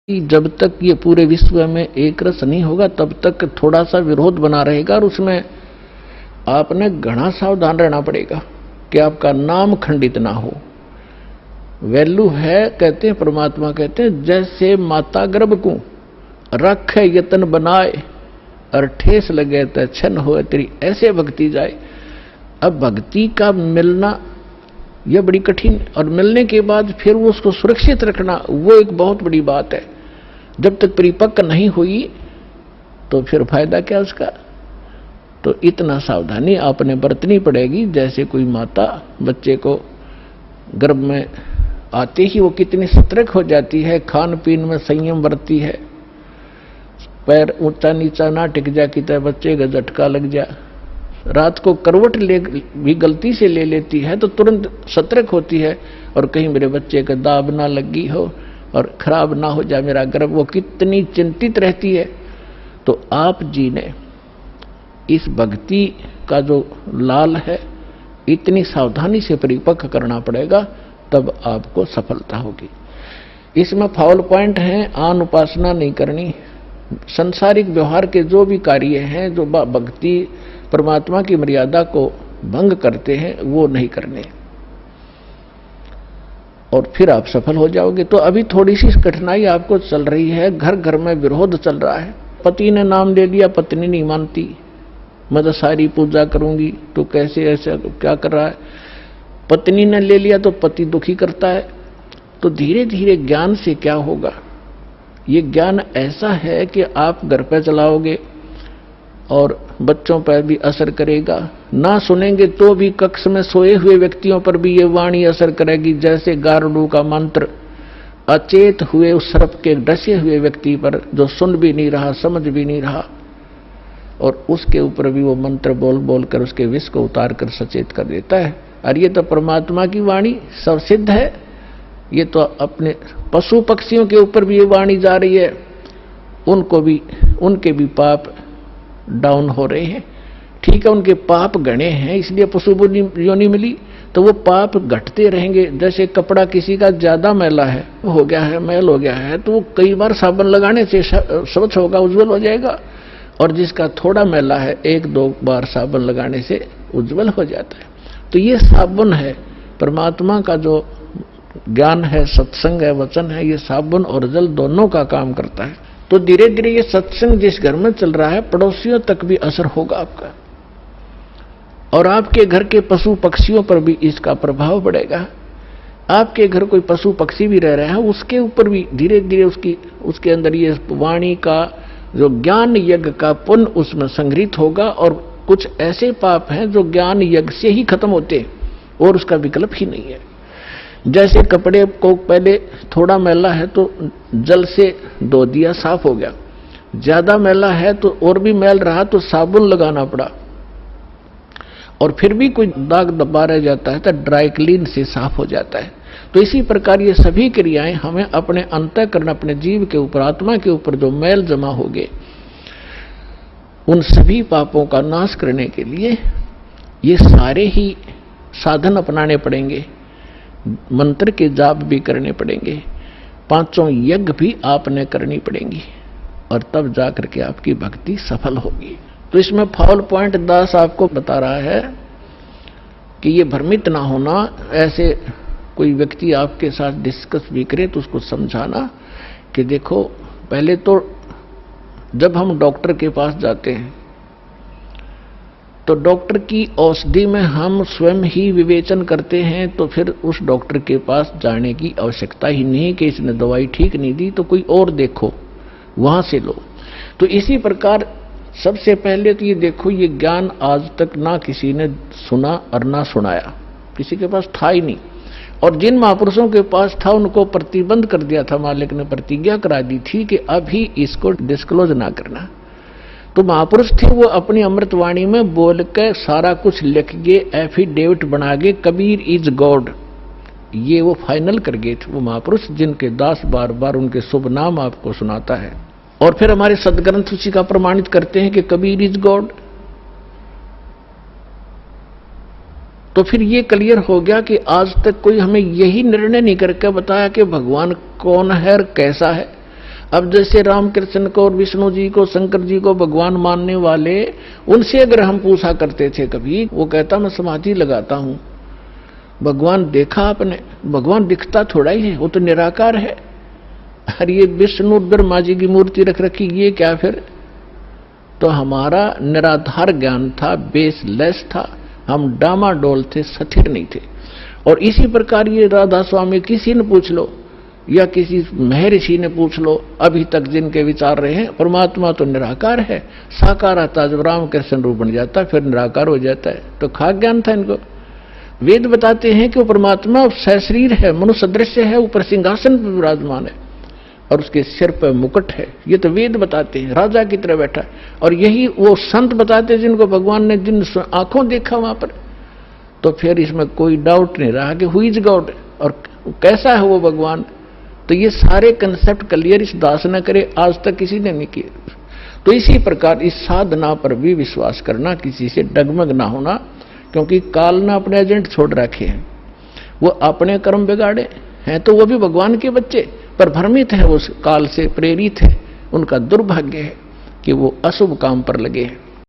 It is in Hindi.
कि जब तक ये पूरे विश्व में एक रस नहीं होगा तब तक थोड़ा सा विरोध बना रहेगा, और उसमें आपने घना सावधान रहना पड़ेगा कि आपका नाम खंडित ना हो। वैल्यू है, कहते हैं परमात्मा कहते हैं, जैसे माता गर्भ को रखे यतन बनाए और ठेस लगे तो छन हो तेरी, ऐसे भक्ति जाए। अब भक्ति का मिलना यह बड़ी कठिन, और मिलने के बाद फिर वो उसको सुरक्षित रखना वो एक बहुत बड़ी बात है। जब तक परिपक्व नहीं हुई तो फिर फायदा क्या उसका। तो इतना सावधानी आपने बरतनी पड़ेगी। जैसे कोई माता बच्चे को गर्भ में आते ही वो कितनी सतर्क हो जाती है, खान पीन में संयम बरतती है, पैर ऊंचा नीचा ना टिक जा कि बच्चे का झटका लग जा, रात को करवट ले भी गलती से ले लेती है तो तुरंत सतर्क होती है, और कहीं मेरे बच्चे का दाब ना लगी हो और खराब ना हो जाए मेरा गर्भ, वो कितनी चिंतित रहती है। तो आप जी ने इस भक्ति का जो लाल है इतनी सावधानी से परिपक्व करना पड़ेगा, तब आपको सफलता होगी। इसमें फाउल पॉइंट है, आन उपासना नहीं करनी, संसारिक व्यवहार के जो भी कार्य हैं जो भक्ति परमात्मा की मर्यादा को भंग करते हैं वो नहीं करने, और फिर आप सफल हो जाओगे। तो अभी थोड़ी सी कठिनाई आपको चल रही है, घर घर में विरोध चल रहा है। पति ने नाम ले दिया, पत्नी नहीं मानती, मैं तो सारी पूजा करूंगी, तो कैसे ऐसा क्या कर रहा है। पत्नी ने ले लिया तो पति दुखी करता है। तो धीरे धीरे ज्ञान से क्या होगा, ये ज्ञान ऐसा है कि आप घर पे चलाओगे और बच्चों पर भी असर करेगा, ना सुनेंगे तो भी कक्ष में सोए हुए व्यक्तियों पर भी ये वाणी असर करेगी। जैसे गारुड़ का मंत्र अचेत हुए उस सर्प के डसे हुए व्यक्ति पर जो सुन भी नहीं रहा, समझ भी नहीं रहा, और उसके ऊपर भी वो मंत्र बोल बोल कर उसके विष को उतार कर सचेत कर देता है। और ये तो परमात्मा की वाणी सब सिद्ध है। ये तो अपने पशु पक्षियों के ऊपर भी ये वाणी जा रही है, उनको भी, उनके भी पाप डाउन हो रहे हैं। ठीक है, उनके पाप गणे हैं इसलिए पशु योनि मिली, तो वो पाप घटते रहेंगे। जैसे कपड़ा किसी का ज्यादा मैला है, हो गया है, मैल हो गया है, तो वो कई बार साबुन लगाने से स्वच्छ होगा, उज्जवल हो जाएगा, और जिसका थोड़ा मैला है एक दो बार साबुन लगाने से उज्जवल हो जाता है। तो ये साबुन है, परमात्मा का जो ज्ञान है, सत्संग है, वचन है, ये साबुन और जल दोनों का काम करता है। तो धीरे धीरे ये सत्संग जिस घर में चल रहा है पड़ोसियों तक भी असर होगा आपका, और आपके घर के पशु पक्षियों पर भी इसका प्रभाव पड़ेगा। आपके घर कोई पशु पक्षी भी रह रहा है उसके ऊपर भी धीरे धीरे उसके अंदर ये वाणी का जो ज्ञान यज्ञ का पुण्य उसमें संग्रहित होगा। और कुछ ऐसे पाप हैं जो ज्ञान यज्ञ से ही खत्म होते और उसका विकल्प ही नहीं है। जैसे कपड़े को पहले थोड़ा मैला है तो जल से धो दिया, साफ हो गया, ज्यादा मैला है तो और भी मैल रहा तो साबुन लगाना पड़ा, और फिर भी कोई दाग दबा रह जाता है तो ड्राई क्लीन से साफ हो जाता है। तो इसी प्रकार ये सभी क्रियाएं हमें अपने अंतःकरण, अपने जीव के ऊपर, आत्मा के ऊपर जो मैल जमा हो गए उन सभी पापों का नाश करने के लिए ये सारे ही साधन अपनाने पड़ेंगे, मंत्र के जाप भी करने पड़ेंगे, पांचों यज्ञ भी आपने करनी पड़ेंगी, और तब जाकर के आपकी भक्ति सफल होगी। तो इसमें फाउल पॉइंट दास आपको बता रहा है कि ये भ्रमित ना होना। ऐसे कोई व्यक्ति आपके साथ डिस्कस भी करे तो उसको समझाना कि देखो, पहले तो जब हम डॉक्टर के पास जाते हैं तो डॉक्टर की औषधि में हम स्वयं ही विवेचन करते हैं, तो फिर उस डॉक्टर के पास जाने की आवश्यकता ही नहीं कि इसने दवाई ठीक नहीं दी तो कोई और देखो, वहां से लो। तो इसी प्रकार सबसे पहले तो ये देखो, ये ज्ञान आज तक ना किसी ने सुना और ना सुनाया, किसी के पास था ही नहीं, और जिन महापुरुषों के पास था उनको प्रतिबंध कर दिया था, मालिक ने प्रतिज्ञा करा दी थी कि अभी इसको डिस्क्लोज ना करना। तो महापुरुष थे, वो अपनी अमृतवाणी में बोल के सारा कुछ लिख गए, एफिडेविट बना गए, कबीर इज गॉड, ये वो फाइनल कर गए थे वो महापुरुष, जिनके दास बार बार उनके शुभ नाम आपको सुनाता है। और फिर हमारे सदग्रंथ उसी का प्रमाणित करते हैं कि कबीर इज गॉड। तो फिर ये क्लियर हो गया कि आज तक कोई हमें यही निर्णय नहीं करके बताया कि भगवान कौन है और कैसा है। अब जैसे रामकृष्ण को और विष्णु जी को, शंकर जी को भगवान मानने वाले, उनसे अगर हम पूछा करते थे कभी, वो कहता मैं समाधि लगाता हूं, भगवान देखा आपने? भगवान दिखता थोड़ा ही है, वो तो निराकार है। अरे ये विष्णु ब्रह्मा जी की मूर्ति रख रखी, ये क्या फिर? तो हमारा निराधार ज्ञान था, बेसलेस था, हम डामाडोल थे, स्थिर नहीं थे। और इसी प्रकार ये राधा स्वामी किसी ने पूछ लो या किसी महर्षि ने पूछ लो, अभी तक जिनके विचार रहे हैं, परमात्मा तो निराकार है, साकार आता जब रामकृष्ण रूप बन जाता फिर निराकार हो जाता है। तो खाक ज्ञान था इनको। वेद बताते हैं कि वो परमात्मा सशरीर है, मनुष्य दृश्य है, ऊपर सिंहासन पर विराजमान है और उसके सिर पर मुकुट है। ये तो वेद बताते हैं, राजा की तरह बैठा। और यही वो संत बताते हैं जिनको भगवान ने जिन आंखों देखा वहां पर। तो फिर इसमें कोई डाउट नहीं रहा कि हु इज गॉड और कैसा है वो भगवान। तो ये सारे कंसेप्ट क्लियर इस दास न करे, आज तक किसी ने नहीं किए। तो इसी प्रकार इस साधना पर भी विश्वास करना, किसी से डगमग ना होना, क्योंकि काल ने अपने एजेंट छोड़ रखे हैं, वो अपने कर्म बिगाड़े हैं, तो वो भी भगवान के बच्चे पर भ्रमित है, उस काल से प्रेरित है। उनका दुर्भाग्य है कि वो अशुभ काम पर लगे हैं।